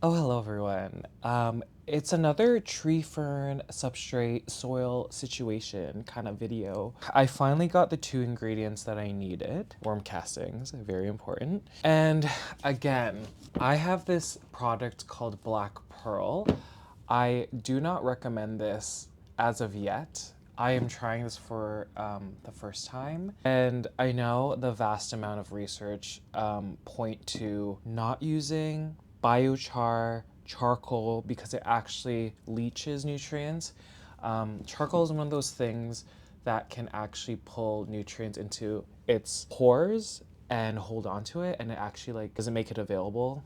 Oh, hello everyone. It's another tree fern substrate soil situation kind of video. I finally got the two ingredients that I needed. Worm castings, very important. And again, I have this product called Black Pearl. I do not recommend this as of yet. I am trying this for the first time, and I know the vast amount of research point to not using biochar, charcoal, because it actually leaches nutrients. Charcoal is one of those things that can actually pull nutrients into its pores and hold on to it, and it actually doesn't make it available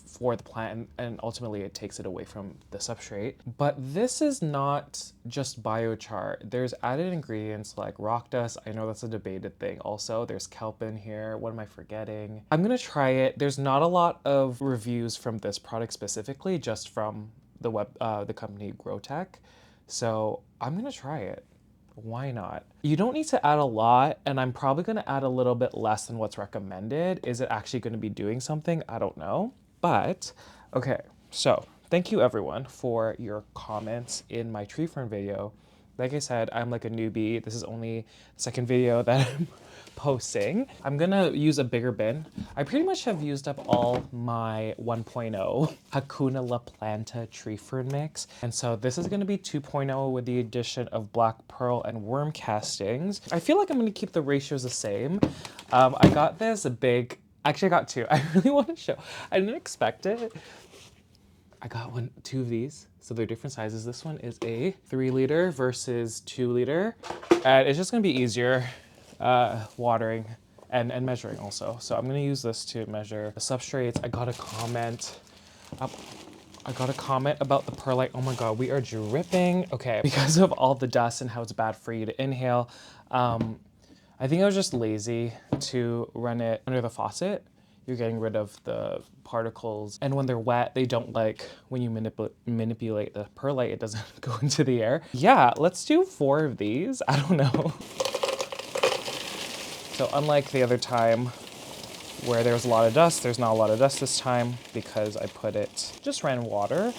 for the plant, and ultimately it takes it away from the substrate. But this is not just biochar. There's added ingredients like rock dust. I know that's a debated thing. Also, there's kelp in here. What am I forgetting? I'm gonna try it. There's not a lot of reviews from this product specifically, just from the company GrowTech. So I'm gonna try it. Why not? You don't need to add a lot, and I'm probably gonna add a little bit less than what's recommended. Is it actually gonna be doing something? I don't know. But, okay, so thank you everyone for your comments in my tree fern video. Like I said, I'm like a newbie. This is only the second video that I'm posting. I'm gonna use a bigger bin. I pretty much have used up all my 1.0 Hakuna La Planta tree fern mix. And so this is gonna be 2.0 with the addition of black pearl and worm castings. I feel like I'm gonna keep the ratios the same. I got this big, actually I got two. I really wanna show, I didn't expect it. I got two of these. So they're different sizes. This one is a 3 liter versus 2 liter. And it's just gonna be easier watering and measuring also. So I'm gonna use this to measure the substrates. I got a comment about the perlite. Oh my God, we are dripping. Okay, because of all the dust and how it's bad for you to inhale. I think I was just lazy to run it under the faucet. You're getting rid of the particles. And when they're wet, they don't like, when you manipulate the perlite, it doesn't go into the air. Yeah, let's do 4 of these. I don't know. So unlike the other time where there was a lot of dust, there's not a lot of dust this time because I just ran water.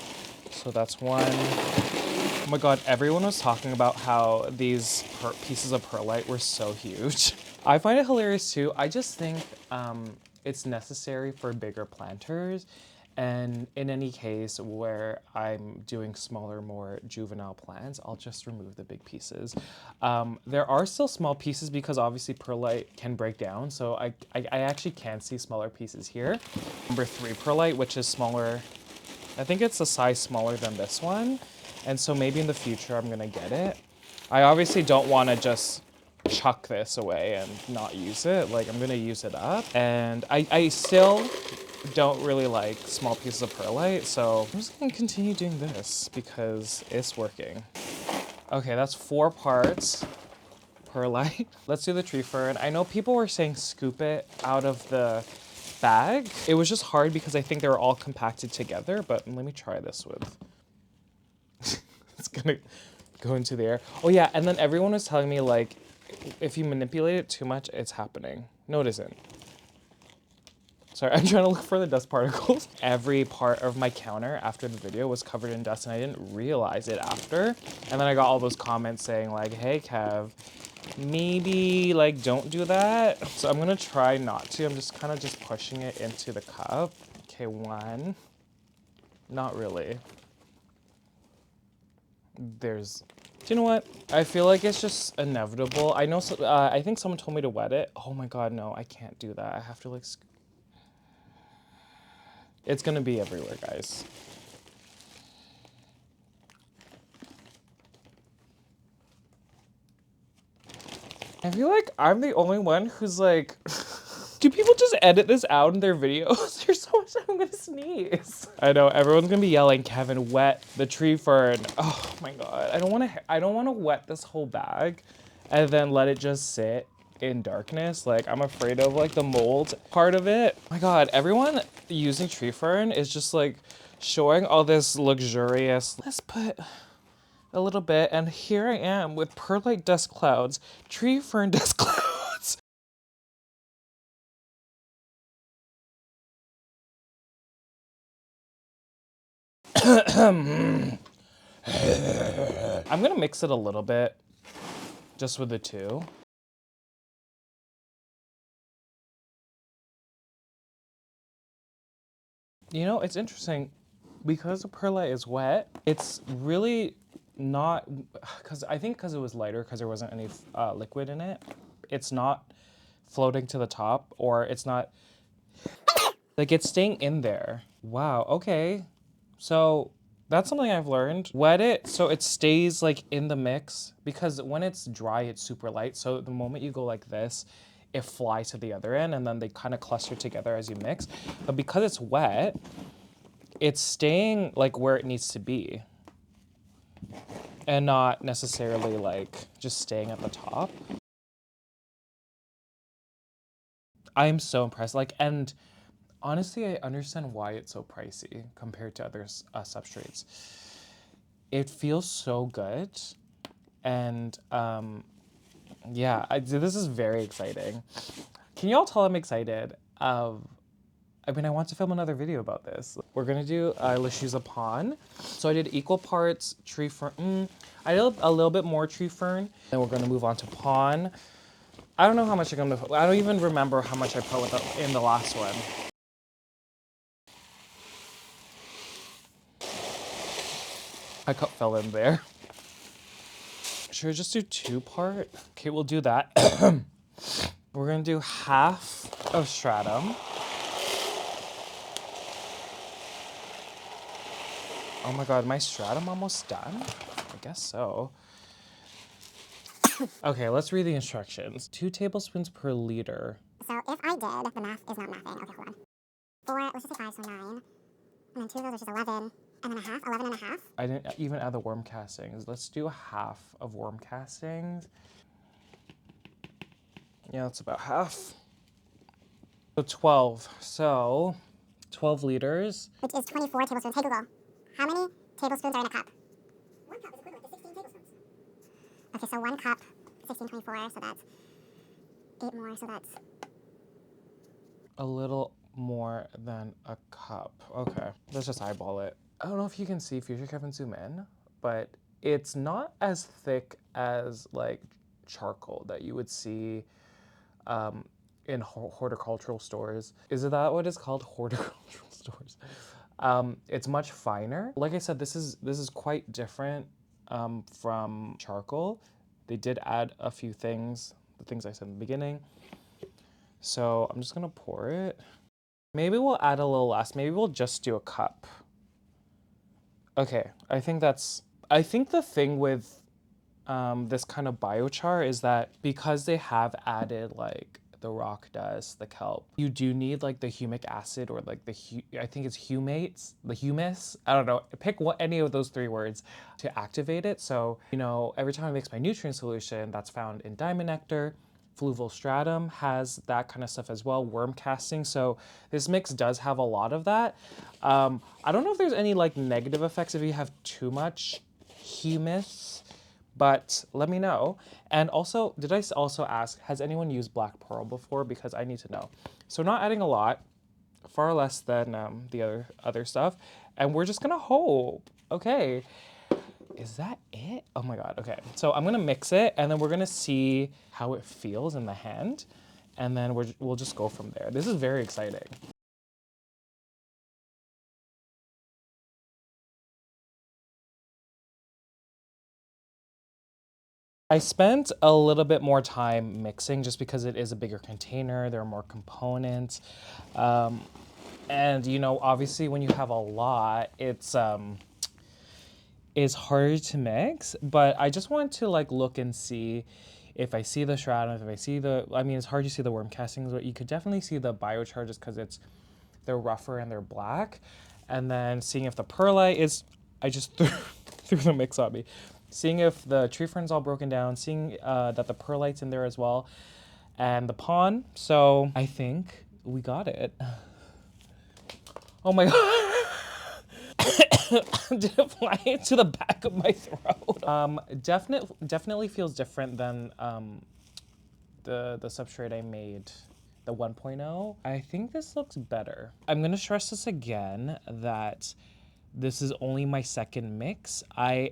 So that's one. Oh my God, everyone was talking about how these pieces of perlite were so huge. I find it hilarious too. I just think it's necessary for bigger planters. And in any case where I'm doing smaller, more juvenile plants, I'll just remove the big pieces. There are still small pieces because obviously perlite can break down. So I actually can see smaller pieces here. Number 3 perlite, which is smaller. I think it's a size smaller than this one. And so maybe in the future I'm gonna get it. I obviously don't wanna just chuck this away and not use it. Like, I'm gonna use it up. And I still don't really like small pieces of perlite, so I'm just gonna continue doing this because it's working. Okay, that's 4 parts perlite. Let's do the tree fern. I know people were saying scoop it out of the bag. It was just hard because I think they were all compacted together, but let me try this with. It's gonna go into the air. Oh yeah, and then everyone was telling me like, if you manipulate it too much, it's happening. No, it isn't. Sorry, I'm trying to look for the dust particles. Every part of my counter after the video was covered in dust and I didn't realize it after. And then I got all those comments saying like, hey Kev, maybe like don't do that. So I'm gonna try not to. I'm just kind of just pushing it into the cup. Okay, 1. Not really. Do you know what? I feel like it's just inevitable. I know, I think someone told me to wet it. Oh my God, no, I can't do that. I have to like, it's gonna be everywhere, guys. I feel like I'm the only one who's like, do people just edit this out in their videos? There's so much I'm gonna sneeze. I know, everyone's gonna be yelling, Kevin, wet the tree fern. Oh my God, I don't wanna wet this whole bag and then let it just sit in darkness. Like, I'm afraid of like the mold part of it. Oh my God, everyone using tree fern is just like showing all this luxurious, let's put a little bit, and here I am with perlite dust clouds, tree fern dust clouds. I'm gonna mix it a little bit, just with the two. You know, it's interesting, because the perlite is wet, it's really not, because it was lighter, because there wasn't any liquid in it, it's not floating to the top, or it's not, like, it's staying in there. Wow, okay. So that's something I've learned. Wet it so it stays like in the mix, because when it's dry, it's super light. So the moment you go like this, it flies to the other end, and then they kind of cluster together as you mix. But because it's wet, it's staying like where it needs to be, and not necessarily like just staying at the top. I'm so impressed. Like, and honestly, I understand why it's so pricey compared to other substrates. It feels so good, and yeah, this is very exciting. Can y'all tell I'm excited? I mean, I want to film another video about this. We're gonna do let's use a pond. So I did equal parts tree fern. I did a little bit more tree fern. Then we're gonna move on to pond. I don't know how much I'm gonna put. I don't even remember how much I put in the last one. My cup fell in there. Should we just do 2-part? Okay, we'll do that. We're gonna do half of stratum. Oh my god, my stratum almost done? I guess so. Okay, let's read the instructions. 2 tablespoons per liter. So if I did, the math is not mathing. Okay, hold on. 4, let's just say 5, so 9. And then 2 of those, which is 11. And then a half, 11 and a half. I didn't even add the worm castings. Let's do half of worm castings. Yeah, that's about half. So 12. So 12 liters. Which is 24 tablespoons. Hey Google, how many tablespoons are in a cup? 1 cup is equivalent to 16 tablespoons. Okay, so 1 cup, 16, 24, so that's 8 more, so that's... A little more than a cup. Okay, let's just eyeball it. I don't know if you can see, Future Kevin, zoom in, but it's not as thick as like charcoal that you would see in horticultural stores. Is it that what it's called? Horticultural stores. It's much finer. Like I said, this is quite different from charcoal. They did add a few things, the things I said in the beginning. So I'm just gonna pour it. Maybe we'll add a little less. Maybe we'll just do a cup. Okay, I think the thing with this kind of biochar is that because they have added like the rock dust, the kelp, you do need like the humic acid, or like I think it's humates, the humus. I don't know. Pick any of those 3 words to activate it. So, you know, every time I mix my nutrient solution, that's found in diamond nectar. Fluval stratum has that kind of stuff as well, worm casting. So this mix does have a lot of that. I don't know if there's any like negative effects if you have too much humus, but let me know. And also, did I also ask, has anyone used black pearl before? Because I need to know. So not adding a lot, far less than the other stuff. And we're just gonna hope. Okay. Is that it? Oh my god, okay. So I'm gonna mix it, and then we're gonna see how it feels in the hand, and then we'll just go from there. This is very exciting. I spent a little bit more time mixing just because it is a bigger container, there are more components. And you know, obviously when you have a lot, it's harder to mix, but I just want to like look and see if I see the stratum, if I see I mean, it's hard to see the worm castings, but you could definitely see the biochar just because they're rougher and they're black. And then seeing if the perlite is, I just threw the mix on me. Seeing if the tree fern's all broken down, seeing that the perlite's in there as well, and the pond. So I think we got it. Oh my god. Did it fly into the back of my throat? Definitely feels different than the substrate I made, the 1.0. I think this looks better. I'm gonna stress this again, that This is only my second mix. I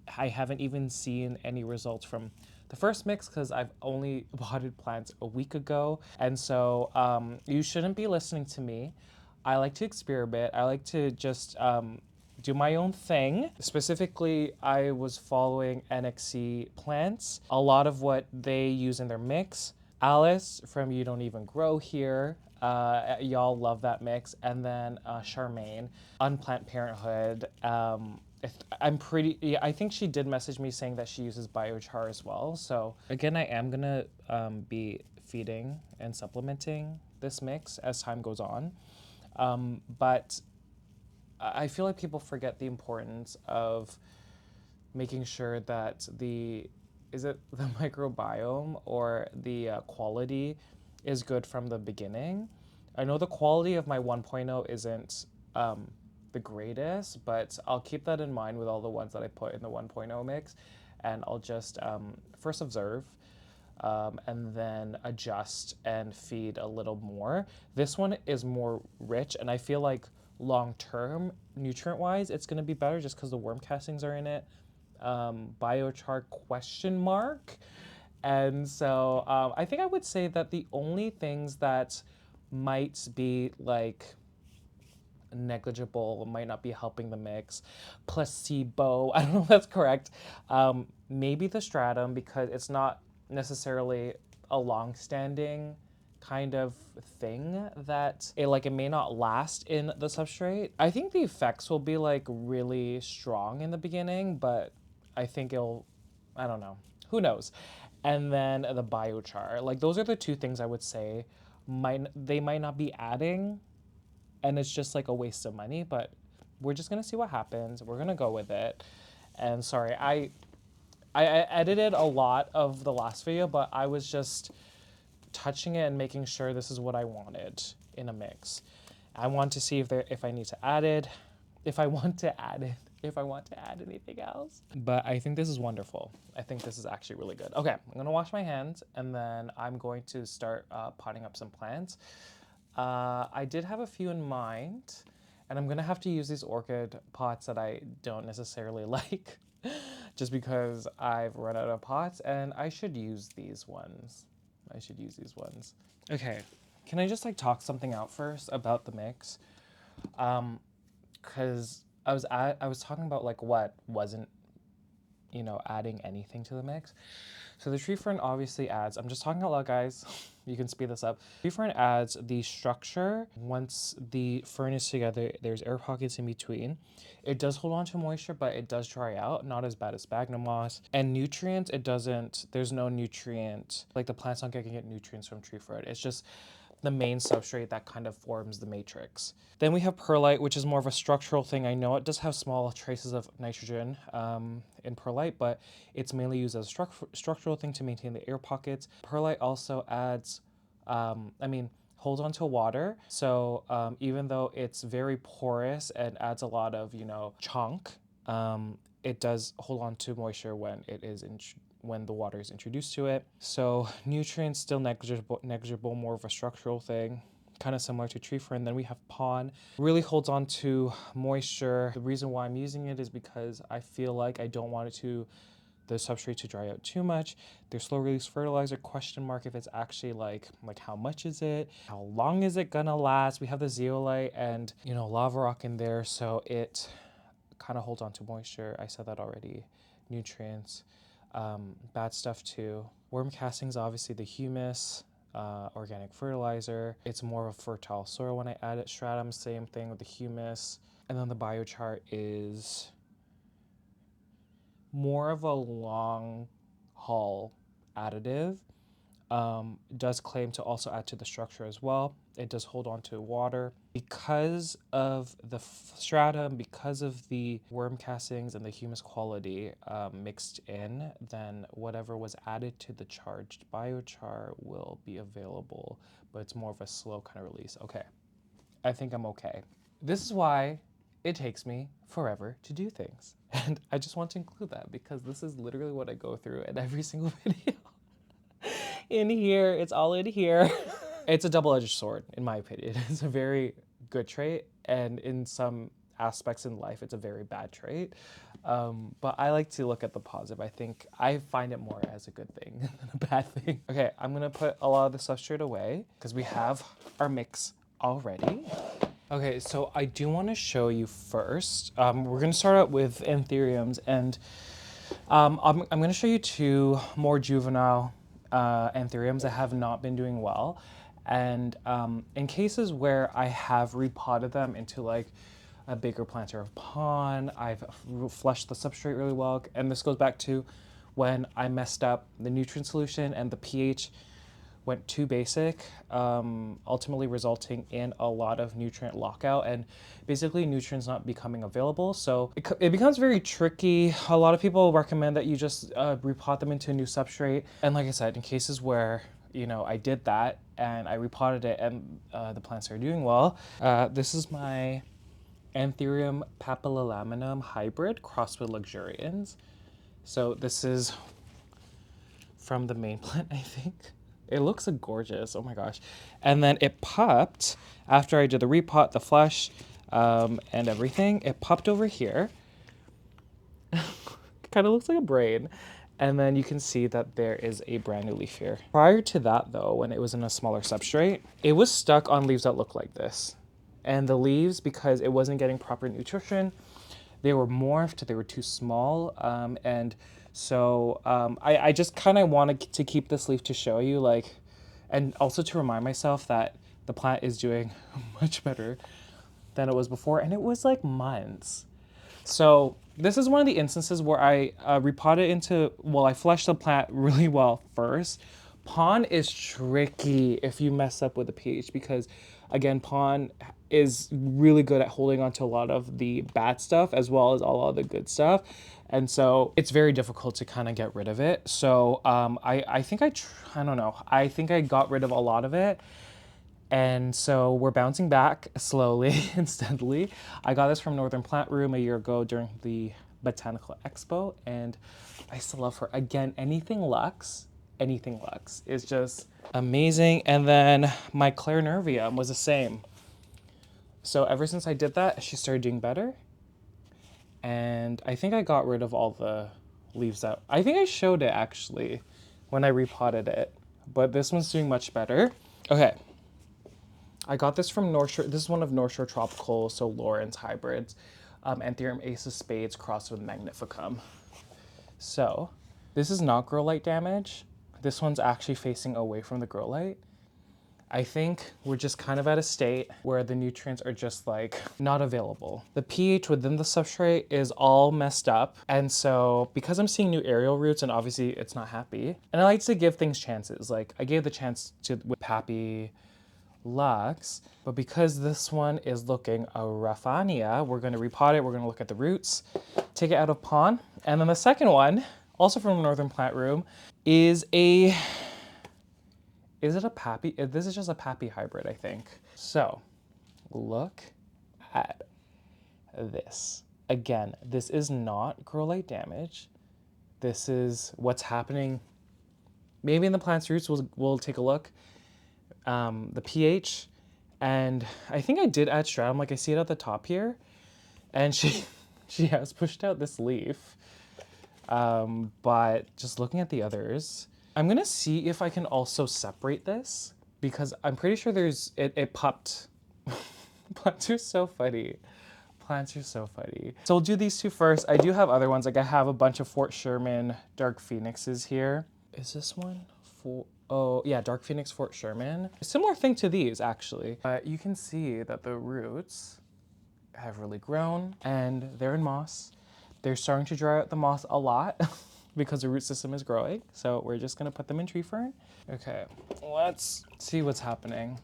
haven't even seen any results from the first mix because I've only potted plants a week ago. And so you shouldn't be listening to me. I like to experiment. I like to just do my own thing. Specifically, I was following Nxcplants. A lot of what they use in their mix. Alice from You Don't Even Grow Here. Y'all love that mix. And then Charmaine, Unplant Parenthood. Yeah, I think she did message me saying that she uses biochar as well. So again, I am gonna be feeding and supplementing this mix as time goes on. But I feel like people forget the importance of making sure that is it the microbiome or the quality is good from the beginning. I know the quality of my 1.0 isn't the greatest, but I'll keep that in mind with all the ones that I put in the 1.0 mix, and I'll just first observe and then adjust and feed a little more. This one is more rich, and I feel like long term, nutrient wise, it's going to be better just because the worm castings are in it. Biochar question mark. And so I think I would say that the only things that might be like negligible, might not be helping the mix, placebo, I don't know if that's correct. Maybe the stratum, because it's not necessarily a long-standing kind of thing that it may not last in the substrate. I think the effects will be like really strong in the beginning, but I think I don't know, who knows. And then the biochar, like those are the two things I would say they might not be adding, and it's just like a waste of money, but we're just gonna see what happens. We're gonna go with it. And sorry, I edited a lot of the last video, but I was just touching it and making sure this is what I wanted in a mix. I want to see if I need to add it, if I want to add it, if I want to add anything else. But I think this is wonderful. I think this is actually really good. Okay, I'm gonna wash my hands and then I'm going to start potting up some plants. I did have a few in mind, and I'm gonna have to use these orchid pots that I don't necessarily like, just because I've run out of pots, and I should use these ones. I should use these ones. Okay, can I just like talk something out first about the mix? Because I was talking about like what wasn't, adding anything to the mix. So the tree fern obviously adds, I'm just talking out loud, guys. You can speed this up. Tree fern adds the structure. Once the fern is together, there's air pockets in between. It does hold on to moisture, but it does dry out, not as bad as sphagnum moss. And nutrients, there's no nutrient, like the plant's not gonna get nutrients from tree fern. It's just the main substrate that kind of forms the matrix. Then we have perlite, which is more of a structural thing. I know it does have small traces of nitrogen in perlite, but it's mainly used as a structural thing to maintain the air pockets. Perlite also adds, holds on to water. So even though it's very porous and adds a lot of, chunk, it does hold on to moisture when when the water is introduced to it. So nutrients still negligible, more of a structural thing, kind of similar to tree fern. Then we have pon, really holds on to moisture. The reason why I'm using it is because I feel like I don't want the substrate to dry out too much. There's slow release fertilizer, question mark if it's actually like how much is it? How long is it gonna last? We have the zeolite and lava rock in there, so it kind of holds on to moisture. I said that already. Nutrients. Bad stuff too. Worm castings, obviously the humus, organic fertilizer. It's more of a fertile soil when I add it. Stratum, same thing with the humus. And then the biochar is more of a long haul additive. Does claim to also add to the structure as well. It does hold on to water. Because of the stratum, because of the worm castings and the humus quality mixed in, then whatever was added to the charged biochar will be available, but it's more of a slow kind of release. Okay, I think I'm okay. This is why it takes me forever to do things. And I just want to include that because this is literally what I go through in every single video. In here, it's all in here. It's a double-edged sword, in my opinion. It's a very good trait, and in some aspects in life, it's a very bad trait. But I like to look at the positive. I find it more as a good thing than a bad thing. Okay, I'm gonna put a lot of the substrate away because we have our mix already. Okay, so I do want to show you first. We're gonna start out with Anthuriums, and I'm gonna show you two more juvenile Anthuriums that have not been doing well. And in cases where I have repotted them into like a bigger planter of pond, I've flushed the substrate really well. And this goes back to when I messed up the nutrient solution and the pH went too basic, ultimately resulting in a lot of nutrient lockout and basically nutrients not becoming available. So it becomes very tricky. A lot of people recommend that you just repot them into a new substrate. And like I said, in cases where I did that and I repotted it and the plants are doing well, this is my Anthurium Papillilaminum hybrid crossed with Luxurians. So this is from the main plant, I think. It looks gorgeous, oh my gosh. And then it popped, after I did the repot, the flush, and everything, it popped over here. Kind of looks like a brain. And then you can see that there is a brand new leaf here. Prior to that though, when it was in a smaller substrate, it was stuck on leaves that look like this. And the leaves, because it wasn't getting proper nutrition, they were morphed, they were too small, and so I just kind of wanted to keep this leaf to show you, like, and also to remind myself that the plant is doing much better than it was before, and it was like months. So this is one of the instances where I repotted into, well, I flushed the plant really well first. Pond is tricky if you mess up with the pH because, again, pond is really good at holding on to a lot of the bad stuff as well as all of the good stuff. And so it's very difficult to kind of get rid of it. So I think I don't know. I think I got rid of a lot of it. And so we're bouncing back slowly and steadily. I got this from Northern Plant Room a year ago during the Botanical Expo, and I still love her. Again, anything Lux is just amazing. And then my Clarinervium was the same. So ever since I did that, she started doing better. And I think I got rid of all the leaves out. I think I showed it actually when I repotted it, but this one's doing much better. Okay. I got this from North Shore. This is one of North Shore Tropical, so Lawrence hybrids. Anthurium Ace of Spades crossed with Magnificum. So this is not grow light damage. This one's actually facing away from the grow light. I think we're just kind of at a state where the nutrients are just like not available. The pH within the substrate is all messed up. And so because I'm seeing new aerial roots and obviously it's not happy, and I like to give things chances. Like I gave the chance to with Pappy Lux, but because this one is looking a Raffania, we're going to repot it. We're going to look at the roots, take it out of pond. And then the second one, also from Northern Plant Room, is it a Pappy? This is just a Pappy hybrid, I think. So look at this. Again, this is not grow light damage. This is what's happening. Maybe in the plant's roots, we'll take a look. The pH, and I think I did add stratum, like I see it at the top here, and she has pushed out this leaf, but just looking at the others, I'm gonna see if I can also separate this because I'm pretty sure it popped. Plants are so funny. Plants are so funny. So we'll do these two first. I do have other ones, like I have a bunch of Fort Sherman Dark Phoenixes here. Is this one for? Oh yeah, Dark Phoenix Fort Sherman. A similar thing to these actually. You can see that the roots have really grown and they're in moss. They're starting to dry out the moss a lot because the root system is growing. So we're just gonna put them in tree fern. Okay, let's see what's happening.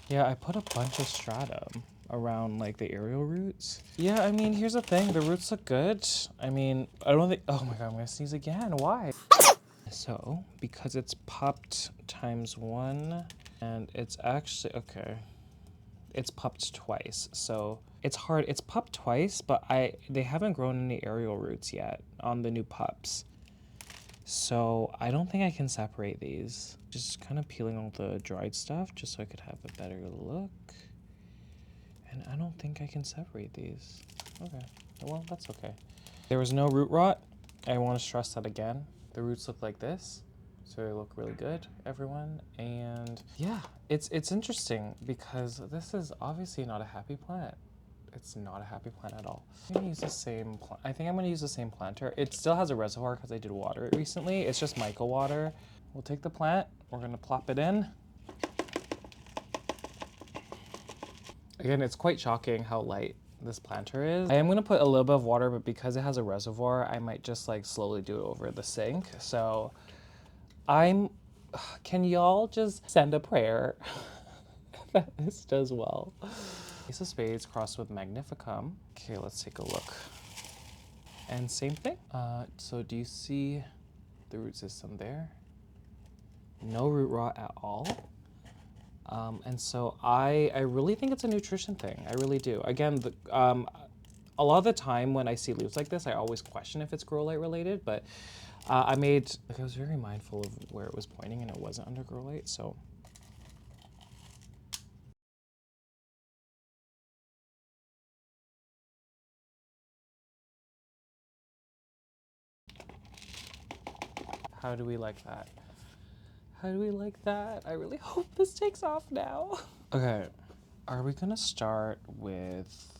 Yeah, I put a bunch of stratum around like the aerial roots. Yeah, I mean, here's the thing, the roots look good. I mean, I don't think, oh my God, I'm gonna sneeze again, why? So, because it's popped ×1, and it's actually, okay, it's popped twice. So it's hard, it's popped twice, but they haven't grown any aerial roots yet on the new pups. So I don't think I can separate these. Just kind of peeling all the dried stuff just so I could have a better look. And I don't think I can separate these. Okay, well, that's okay. There was no root rot. I want to stress that again. The roots look like this, so they look really good, everyone. And yeah, it's interesting because this is obviously not a happy plant. It's not a happy plant at all. I'm gonna use the same, I think I'm gonna use the same planter. It still has a reservoir because I did water it recently. It's just Mica water. We'll take the plant, we're gonna plop it in. Again, it's quite shocking how light this planter is. I am gonna put a little bit of water, but because it has a reservoir, I might just like slowly do it over the sink. So can y'all just send a prayer that this does well? Ace of Spades crossed with Magnificum. Okay, let's take a look. And same thing. So do you see the root system there? No root rot at all. And so I really think it's a nutrition thing. I really do. Again, a lot of the time when I see leaves like this, I always question if it's grow light related, but I was very mindful of where it was pointing and it wasn't under grow light, so. How do we like that? How do we like that? I really hope this takes off now. Okay, are we gonna start with,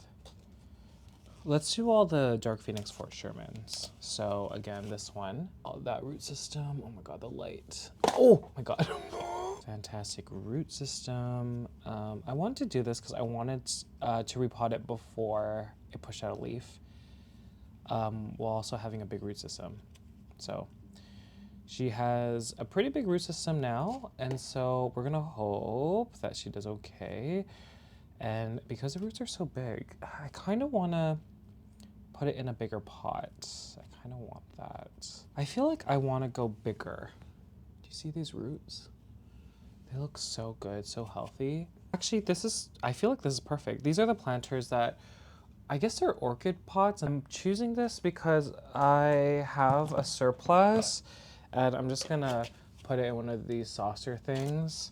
let's do all the Dark Phoenix Fort Shermans. So again, this one, all that root system. Oh my God, the light. Oh my God. Fantastic root system. I wanted to do this because I wanted to repot it before it pushed out a leaf, while also having a big root system. So she has a pretty big root system now, and so we're gonna hope that she does okay. And because the roots are so big, I kind of want to put it in a bigger pot. I kind of want that. I feel like I want to go bigger. Do you see these roots? They look so good, so healthy. Actually, I feel like this is perfect. These are the planters that, I guess they're orchid pots. I'm choosing this because I have a surplus and I'm just gonna put it in one of these saucer things.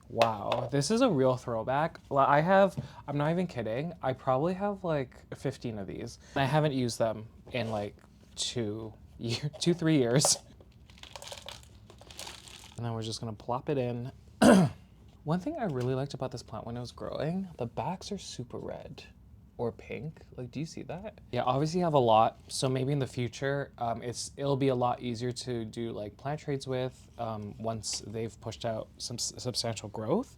Wow, this is a real throwback. I'm not even kidding, I probably have like 15 of these. I haven't used them in like 3 years. And then we're just gonna plop it in. One thing I really liked about this plant when it was growing, the backs are super red or pink. Like, do you see that? Yeah, obviously you have a lot, so maybe in the future, it'll be a lot easier to do like plant trades with once they've pushed out some substantial growth.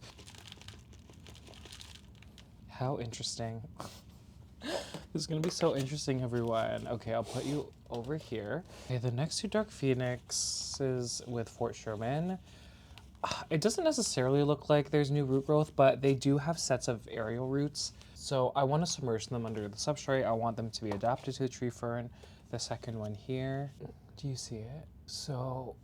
How interesting. This is gonna be so interesting, everyone. Okay, I'll put you over here. Okay, the next two Dark Phoenixes with Fort Sherman. It doesn't necessarily look like there's new root growth, but they do have sets of aerial roots. So I want to submerge them under the substrate. I want them to be adapted to the tree fern. The second one here, do you see it? So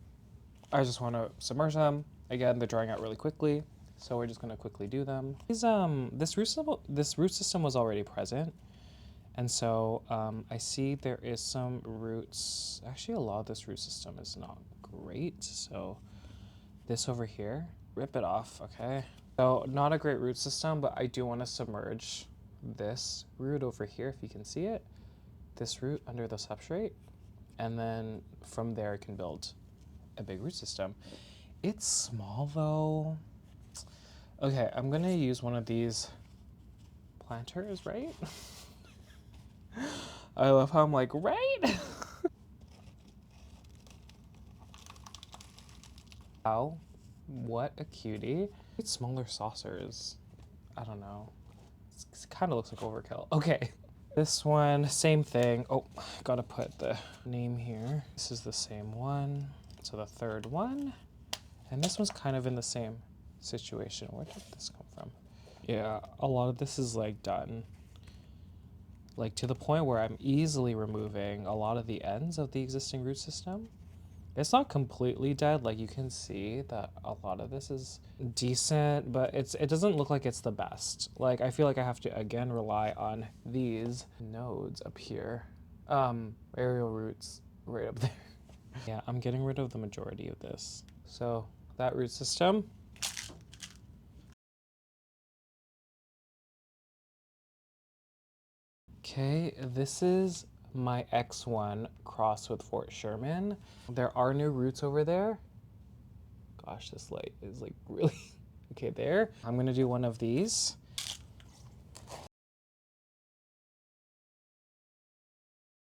I just want to submerge them. Again, they're drying out really quickly, so we're just going to quickly do them. This root system was already present, and so I see there is some roots. Actually, a lot of this root system is not great, so this over here, rip it off, okay? So not a great root system, but I do want to submerge this root over here, if you can see it, this root under the substrate, and then from there I can build a big root system. It's small though. Okay, I'm gonna use one of these planters, right? I love how I'm like, right? Wow, what a cutie. It's smaller saucers. I don't know. It kind of looks like overkill. Okay. This one, same thing. Oh, gotta put the name here. This is the same one. So the third one. And this one's kind of in the same situation. Where did this come from? Yeah, a lot of this is like done. Like to the point where I'm easily removing a lot of the ends of the existing root system. It's not completely dead, like you can see that a lot of this is decent, but it doesn't look like it's the best. Like I feel like I have to again rely on these nodes up here. Aerial roots right up there. Yeah, I'm getting rid of the majority of this. So that root system, Okay, this is my X1 crossed with Fort Sherman. There are new roots over there. Gosh, this light is like really, okay, there. I'm gonna do one of these.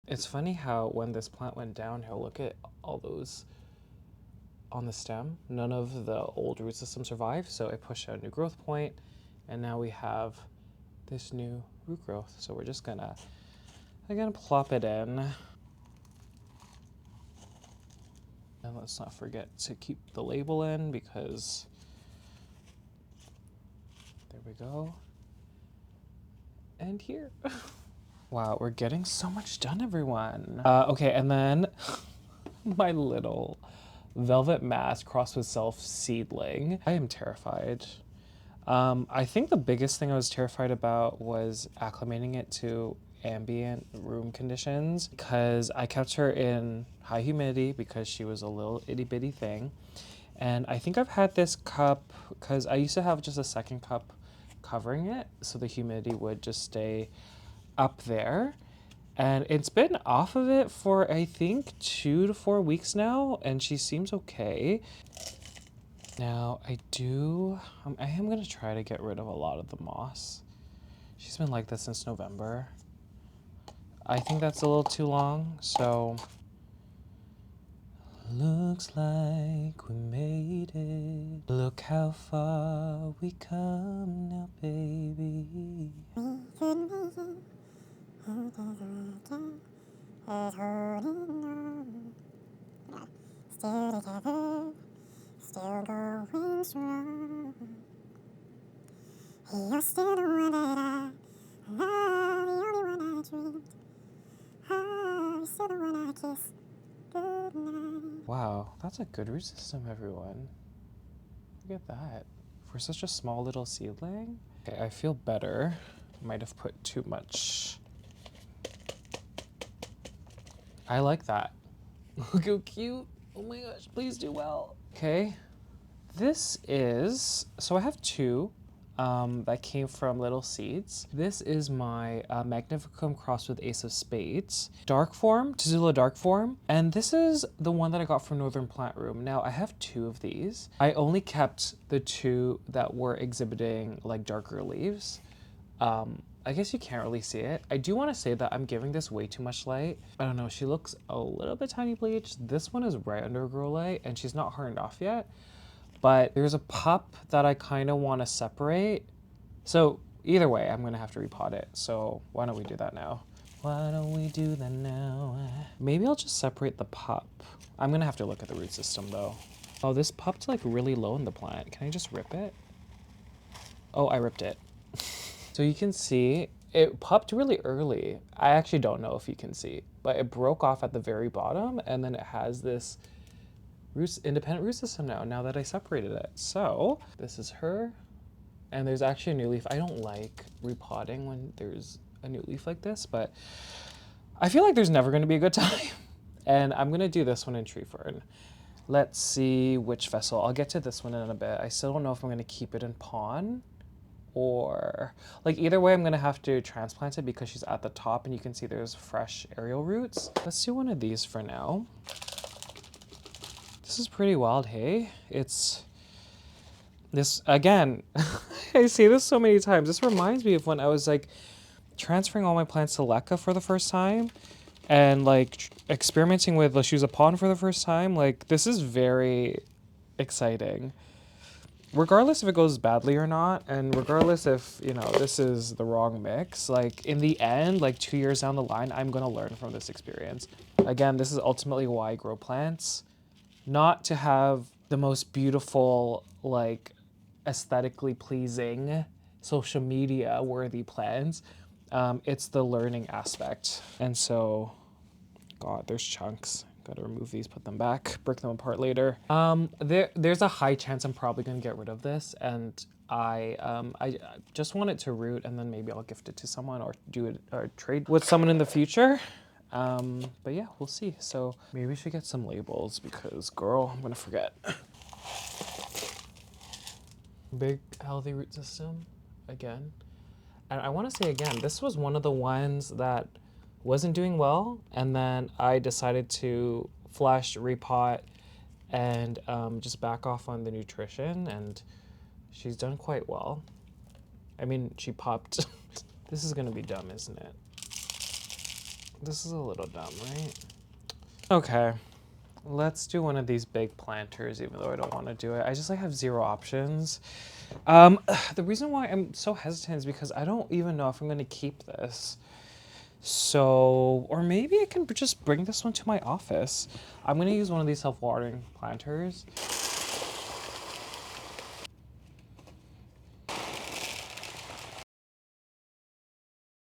It's funny how when this plant went downhill, look at all those on the stem. None of the old root system survived, so I pushed out a new growth point, and now we have this new root growth. So we're just gonna, again, plop it in. And let's not forget to keep the label in because, there we go. And here. Wow, we're getting so much done, everyone. Okay, and then my little velvet mask crossed with self seedling. I am terrified. I think the biggest thing I was terrified about was acclimating it to ambient room conditions because I kept her in high humidity because she was a little itty bitty thing. And I think I've had this cup because I used to have just a second cup covering it so the humidity would just stay up there. And it's been off of it for I think 2 to 4 weeks now, and she seems okay. Now I am gonna try to get rid of a lot of the moss. She's been like this since November. I think that's a little too long, so. Looks like we made it. Look how far we come now, baby. We could make it. Who doesn't care? Is holding on. Yeah. Still together. Still going strong. You're still the one that I love, the only one I dreamed. You're still the one I kiss. Good night. Wow, that's a good root system, everyone. Look at that. For such a small little seedling. Okay, I feel better. Might have put too much. I like that. Look how cute. Oh my gosh, please do well. Okay, this is, so I have two that came from little seeds. This is my Magnificum crossed with Ace of Spades. Dark form, Tezula dark form. And this is the one that I got from Northern Plant Room. Now I have two of these. I only kept the two that were exhibiting like darker leaves. I guess you can't really see it. I do want to say that I'm giving this way too much light. I don't know, she looks a little bit tiny bleached. This one is right under grow light and she's not hardened off yet. But there's a pup that I kind of want to separate. So either way, I'm going to have to repot it. So why don't we do that now? Why don't we do that now? Maybe I'll just separate the pup. I'm going to have to look at the root system though. Oh, this pup's like really low in the plant. Can I just rip it? Oh, I ripped it. So you can see it pupped really early. I actually don't know if you can see, but it broke off at the very bottom and then it has this independent root system now that I separated it. So this is her, and there's actually a new leaf. I don't like repotting when there's a new leaf like this, but I feel like there's never going to be a good time. And I'm going to do this one in tree fern. Let's see which vessel. I'll get to this one in a bit. I still don't know if I'm going to keep it in pon or like either way I'm going to have to transplant it because she's at the top and you can see there's fresh aerial roots. Let's do one of these for now. This is pretty wild, hey? It's this, again, I say this so many times. This reminds me of when I was like transferring all my plants to Leca for the first time and like experimenting with Lechuza Pon for the first time. Like this is very exciting. Regardless if it goes badly or not, and regardless if, you know, this is the wrong mix, like in the end, like 2 years down the line, I'm gonna learn from this experience. Again, this is ultimately why I grow plants. Not to have the most beautiful, like aesthetically pleasing, social media worthy plants. It's the learning aspect. And so, God, there's chunks. Gotta remove these, put them back, break them apart later. There's a high chance I'm probably gonna get rid of this, and I just want it to root, and then maybe I'll gift it to someone or do it or trade with someone in the future. But yeah, we'll see. So maybe we should get some labels because, girl, I'm gonna forget. Big healthy root system again. And I want to say again, this was one of the ones that wasn't doing well, and then I decided to flush, repot, and just back off on the nutrition, and she's done quite well. I mean, she popped. This is gonna be dumb, isn't it? This is a little dumb, right? Okay, let's do one of these big planters, even though I don't want to do it. I just like have zero options. The reason why I'm so hesitant is because I don't even know if I'm gonna keep this. So, or maybe I can just bring this one to my office. I'm gonna use one of these self-watering planters.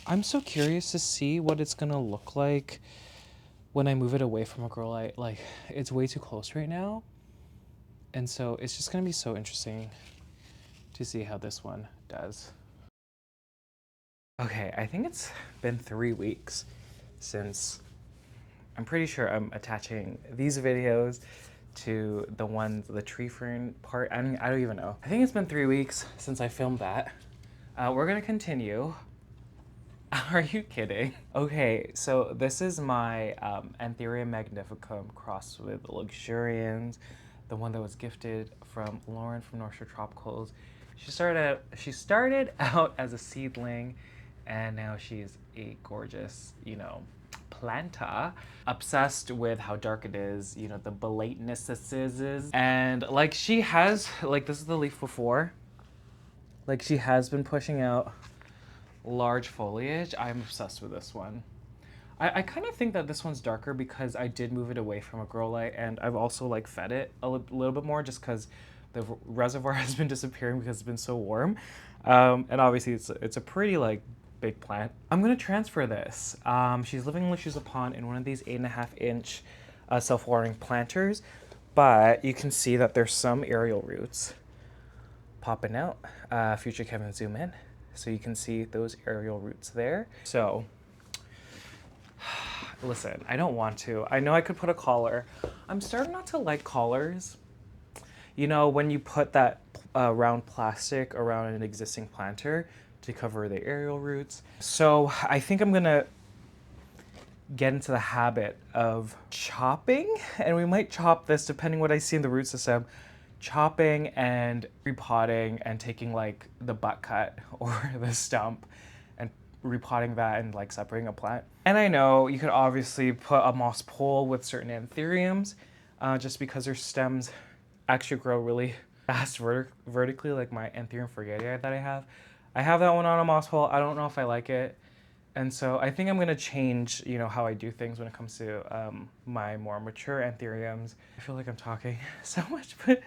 I'm so curious to see what it's gonna look like when I move it away from a grow light. Like, it's way too close right now. And so it's just gonna be so interesting to see how this one does. Okay, I think it's been 3 weeks since I'm pretty sure I'm attaching these videos to the tree fern part. I don't even know. I think it's been 3 weeks since I filmed that. We're gonna continue. Are you kidding? Okay, so this is my Anthurium Magnificum crossed with Luxurians, the one that was gifted from Lauren from North Shore Tropicals. She started out as a seedling, and now she's a gorgeous, planta. Obsessed with how dark it is, the belatednesses. And like she has, like this is the leaf before. Like she has been pushing out large foliage. I'm obsessed with this one. I kind of think that this one's darker because I did move it away from a grow light, and I've also like fed it a little bit more just because the reservoir has been disappearing because it's been so warm. And obviously it's a pretty like big plant. I'm gonna transfer this. She's living like she's a pond in one of these 8.5-inch self-watering planters, but you can see that there's some aerial roots popping out. Future Kevin, zoom in. So you can see those aerial roots there. So, listen, I don't want to. I know I could put a collar. I'm starting not to like collars. You know, when you put that round plastic around an existing planter to cover the aerial roots. So I think I'm gonna get into the habit of chopping, and we might chop this depending what I see in the root system. Chopping and repotting and taking like the butt cut or the stump and repotting that and like separating a plant. And I know you could obviously put a moss pole with certain Anthuriums just because their stems actually grow really fast vertically, like my Anthurium forgetii that I have. I have that one on a moss pole. I don't know if I like it. And so I think I'm gonna change, how I do things when it comes to my more mature Anthuriums. I feel like I'm talking so much, but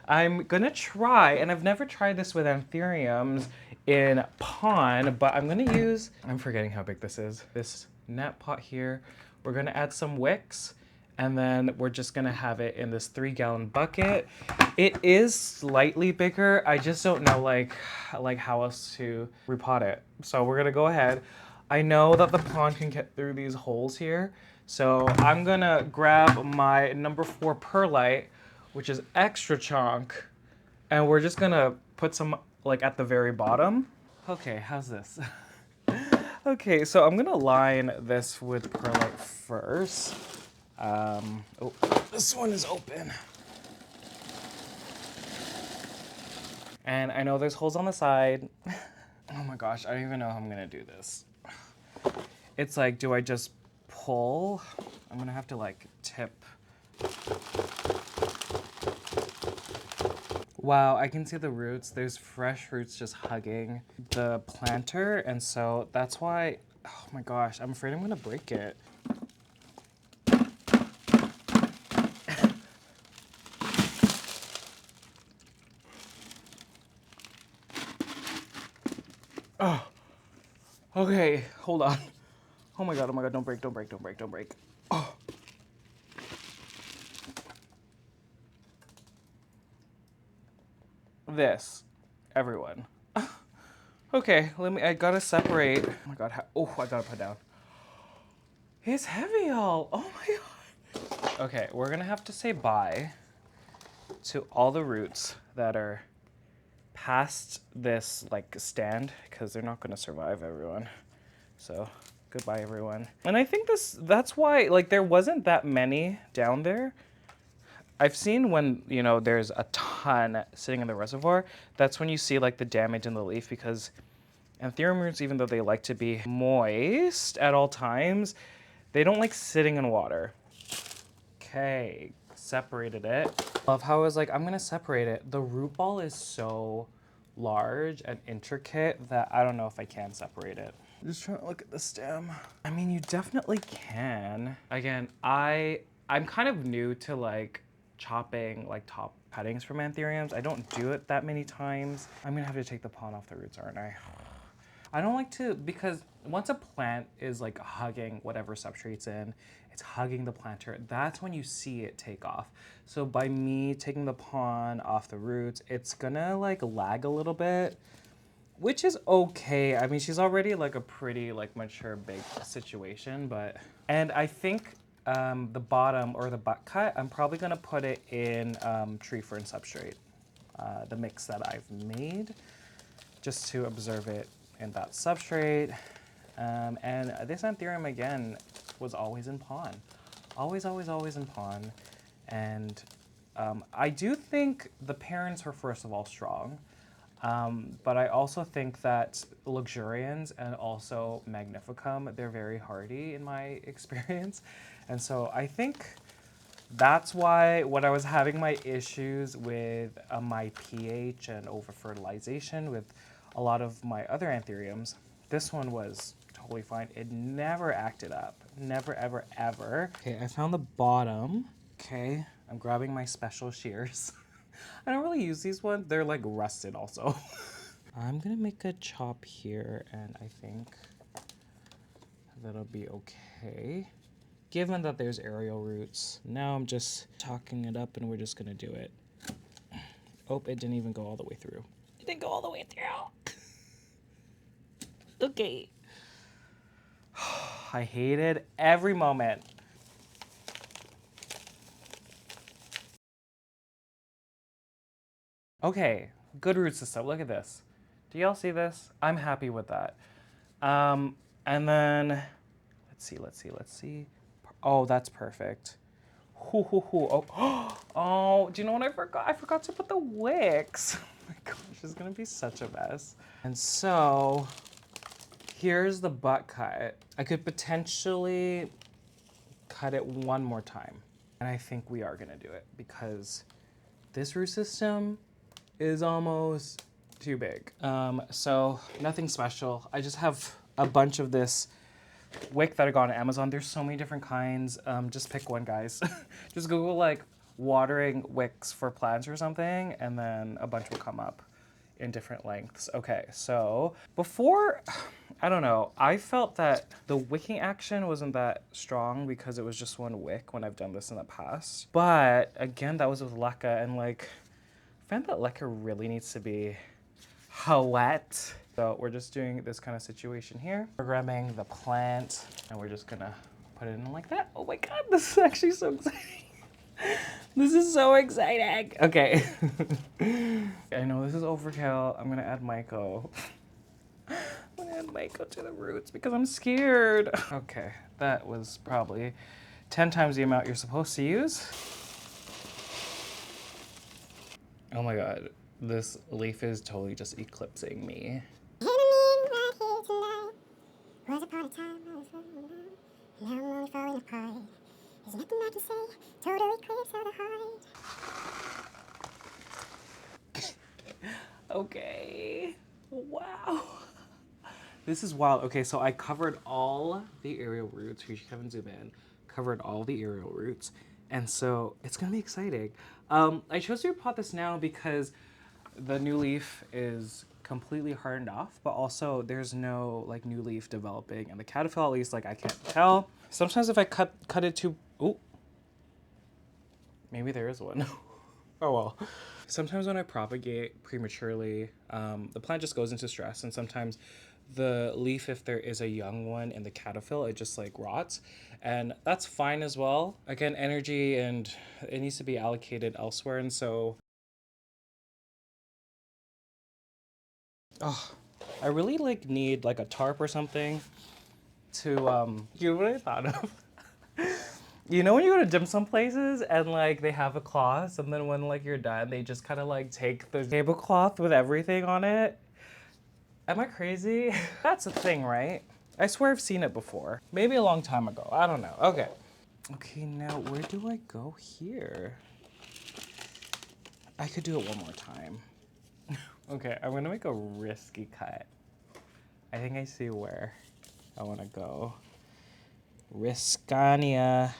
I'm gonna try, and I've never tried this with Anthuriums in pond, but I'm gonna use, I'm forgetting how big this is, this net pot here. We're gonna add some wicks, and then we're just gonna have it in this 3-gallon bucket. It is slightly bigger. I just don't know like how else to repot it. So we're gonna go ahead. I know that the pond can get through these holes here, so I'm gonna grab my number 4 perlite, which is extra chunk, and we're just gonna put some like at the very bottom. Okay, how's this? Okay, so I'm gonna line this with perlite first. Oh, this one is open. And I know there's holes on the side. Oh my gosh, I don't even know how I'm gonna do this. It's like, do I just pull? I'm gonna have to like tip. Wow, I can see the roots. There's fresh roots just hugging the planter, and so that's why, oh my gosh, I'm afraid I'm gonna break it. Oh, okay, hold on. Oh my god, don't break, don't break, don't break, don't break. Oh. This, everyone. Okay, I gotta separate. Oh my god, I gotta put down. It's heavy, y'all. Oh my god. Okay, we're gonna have to say bye to all the roots that are past this like stand because they're not going to survive, everyone. So goodbye, everyone. And I think that's why like there wasn't that many down there. I've seen when, you know, there's a ton sitting in the reservoir, that's when you see like the damage in the leaf, because Anthurium roots, even though they like to be moist at all times, they don't like sitting in water. Okay, separated it. Love how I was like, I'm gonna separate it. The root ball is so large and intricate that I don't know if I can separate it. Just trying to look at the stem. I mean, you definitely can. Again, I'm kind of new to like chopping like top cuttings from Anthuriums. I don't do it that many times. I'm gonna have to take the pon off the roots, aren't I? I don't like to, because once a plant is like hugging whatever substrate's in, it's hugging the planter, that's when you see it take off. So by me taking the pon off the roots, it's gonna like lag a little bit, which is okay. I mean, she's already like a pretty like mature big situation, but, and I think the bottom or the butt cut, I'm probably gonna put it in tree fern substrate, the mix that I've made, just to observe it in that substrate. And this Anthurium, again, was always in pon. Always, always, always in pon. And I do think the parents were, first of all, strong. But I also think that Luxurians and also Magnificum, they're very hardy in my experience. And so I think that's why when I was having my issues with my pH and over-fertilization with a lot of my other Anthuriums, this one was totally fine. It never acted up. Never, ever, ever. Okay, I found the bottom. Okay, I'm grabbing my special shears. I don't really use these ones. They're like rusted also. I'm gonna make a chop here and I think that'll be okay. Given that there's aerial roots, now I'm just talking it up and we're just gonna do it. Oh, it didn't even go all the way through. It didn't go all the way through. Okay. I hated every moment. Okay, good root system. Look at this. Do y'all see this? I'm happy with that. And then, let's see. Oh, that's perfect. Hoo, hoo, hoo. Oh, oh, do you know what I forgot? I forgot to put the wicks. Oh my gosh, it's gonna be such a mess. And so, here's the butt cut. I could potentially cut it one more time. And I think we are gonna do it because this root system is almost too big. So nothing special. I just have a bunch of this wick that I got on Amazon. There's so many different kinds. Just pick one, guys. Just Google like watering wicks for plants or something, and then a bunch will come up in different lengths. Okay, so before, I don't know, I felt that the wicking action wasn't that strong because it was just one wick when I've done this in the past. But again, that was with leca, and like, I found that leca really needs to be wet. So we're just doing this kind of situation here. We're grabbing the plant and we're just gonna put it in like that. Oh my God, this is actually so exciting. This is so exciting. Okay. I know this is overkill. I'm gonna add Myco. I'm gonna add Myco to the roots because I'm scared. Okay, that was probably 10 times the amount you're supposed to use. Oh my God, this leaf is totally just eclipsing me. Was upon a time I was running around, and now I'm only falling apart. There's nothing I can say, totally eclipse how to hide. Okay, wow. This is wild. Okay, so I covered all the aerial roots. Here, you can zoom in. Covered all the aerial roots. And so it's gonna be exciting. I chose to repot this now because the new leaf is completely hardened off, but also there's no like new leaf developing, and the caterpillar, at least like I can't tell. Sometimes if I cut it too, oh, maybe there is one. Oh well. Sometimes when I propagate prematurely, the plant just goes into stress, and sometimes the leaf, if there is a young one in the caterpillar, it just like rots, and that's fine as well. Again, energy and it needs to be allocated elsewhere, and so Oh, I really like need like a tarp or something to you know what I thought of? You know when you go to dim sum places and like they have a cloth and then when like you're done they just kind of like take the tablecloth with everything on it? Am I crazy? That's a thing, right? I swear I've seen it before. Maybe a long time ago. I don't know. Okay. Okay, now where do I go here? I could do it one more time. Okay, I'm gonna make a risky cut. I think I see where I wanna go. Riscania.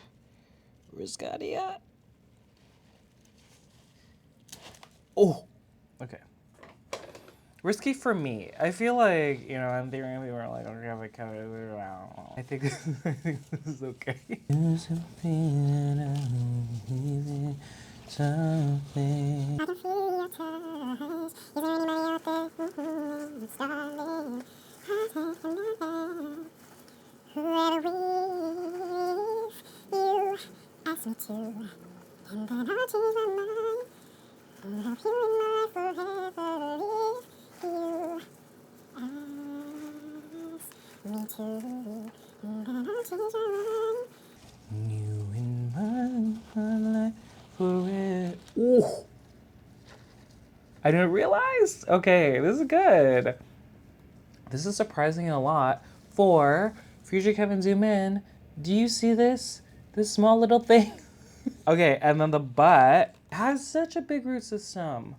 Riscania. Oh, okay. Risky for me. I feel like, you know, in theory, we were like, okay, we kind of, I don't know. I think this is okay. Something. I can feel your touch. Is there anybody out there? Darling, I take another. Whoever with you ask me to, and then I'll change my mind. And have you in mind forever if you ask me to, and then I'll change my mind. You in my life forever. Ooh. I didn't realize. Okay, this is good. This is surprising a lot for Future Kevin Zoom in. Do you see this? This small little thing? Okay, and then the butt has such a big root system.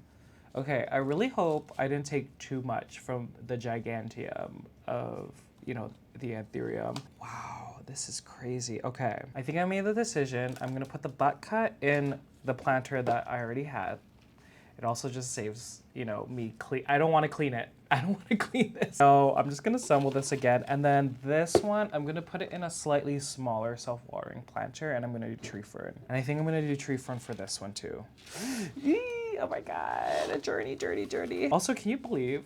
Okay, I really hope I didn't take too much from the gigantium of, you know, the Anthurium. Wow, this is crazy. Okay, I think I made the decision. I'm gonna put the butt cut in the planter that I already had. It also just saves, you know, me clean. I don't want to clean it. I don't want to clean this. So I'm just going to assemble this again. And then this one, I'm going to put it in a slightly smaller self-watering planter and I'm going to do tree fern. And I think I'm going to do tree fern for this one too. Oh my God, a journey, journey, journey. Also, can you believe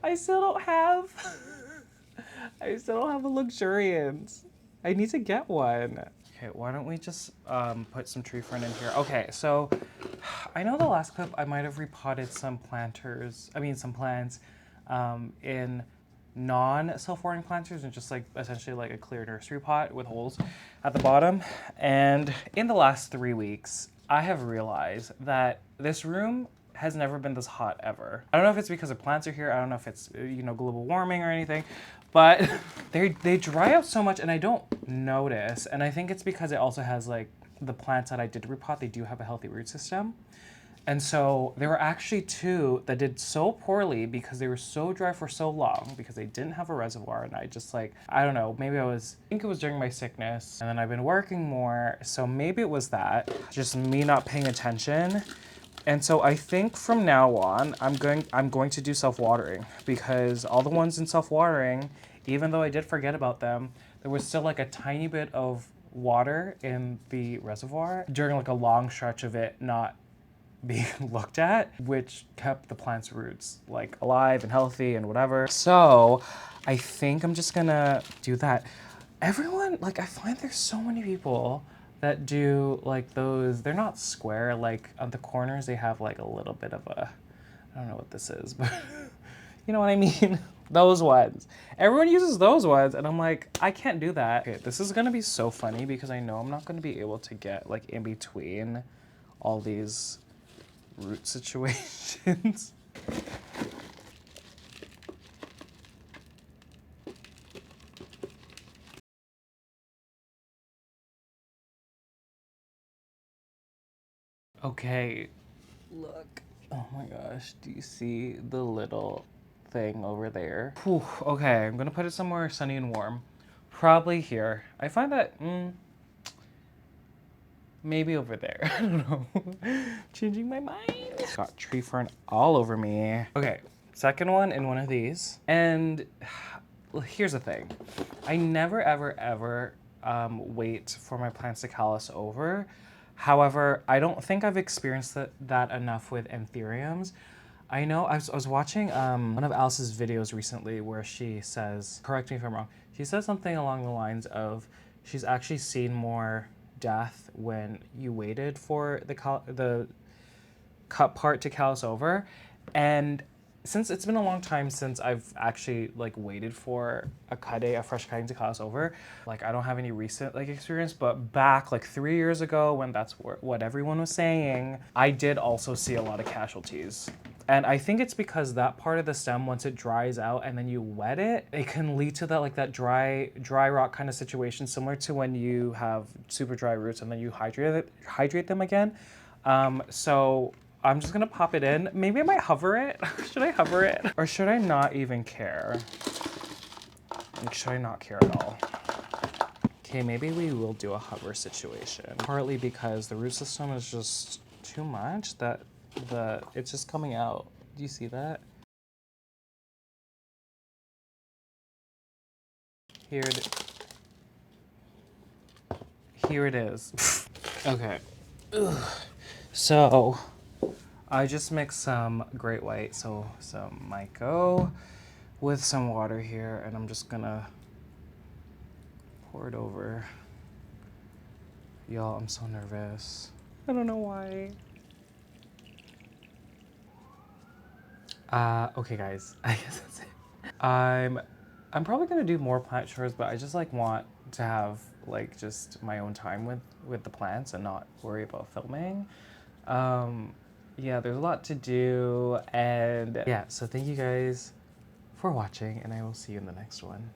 I still don't have, I still don't have a Luxurians. I need to get one. Okay, why don't we just put some tree fern in here? Okay, so I know the last clip I might have repotted some some plants in non-self-watering planters and just like essentially like a clear nursery pot with holes at the bottom. And in the last 3 weeks, I have realized that this room has never been this hot ever. I don't know if it's because the plants are here. I don't know if it's, you know, global warming or anything, but they dry out so much and I don't notice. And I think it's because it also has like the plants that I did repot, they do have a healthy root system. And so there were actually 2 that did so poorly because they were so dry for so long because they didn't have a reservoir. And I just like, I don't know, maybe I think it was during my sickness and then I've been working more. So maybe it was that, just me not paying attention. And so I think from now on, I'm going to do self-watering because all the ones in self-watering, even though I did forget about them, there was still like a tiny bit of water in the reservoir during like a long stretch of it not being looked at, which kept the plant's roots like alive and healthy and whatever. So I think I'm just gonna do that. Everyone, like I find there's so many people that do like those, they're not square, like on the corners they have like a little bit of a, I don't know what this is, but you know what I mean? Those ones. Everyone uses those ones and I'm like, I can't do that. Okay, this is gonna be so funny because I know I'm not gonna be able to get like in between all these root situations. Okay, look. Oh my gosh, do you see the little thing over there? Whew, okay, I'm gonna put it somewhere sunny and warm. Probably here. I find that, maybe over there. I don't know. Changing my mind. Got tree fern all over me. Okay, second one in one of these. And here's the thing. I never, ever, ever wait for my plants to callus over. However, I don't think I've experienced that enough with Anthuriums. I know I was watching one of Alice's videos recently where she says, correct me if I'm wrong, she says something along the lines of she's actually seen more death when you waited for the cut part to callus over. And since it's been a long time since I've actually like waited for a fresh cutting to cross over, like I don't have any recent like experience, but back like 3 years ago when that's what everyone was saying, I did also see a lot of casualties. And I think it's because that part of the stem, once it dries out and then you wet it, it can lead to that like that dry rot kind of situation, similar to when you have super dry roots and then you hydrate them again. So I'm just gonna pop it in. Maybe I might hover it. Should I hover it? Or should I not even care? Like, should I not care at all? Okay, maybe we will do a hover situation. Partly because the root system is just too much that it's just coming out. Do you see that? Here it is. Okay. Ugh. So I just mixed some Great White, so some Myco with some water here, and I'm just gonna pour it over. Y'all, I'm so nervous. I don't know why. Okay guys, I guess that's it. I'm probably gonna do more plant chores, but I just like want to have like just my own time with the plants and not worry about filming. Yeah, there's a lot to do, and yeah, so thank you guys for watching, and I will see you in the next one.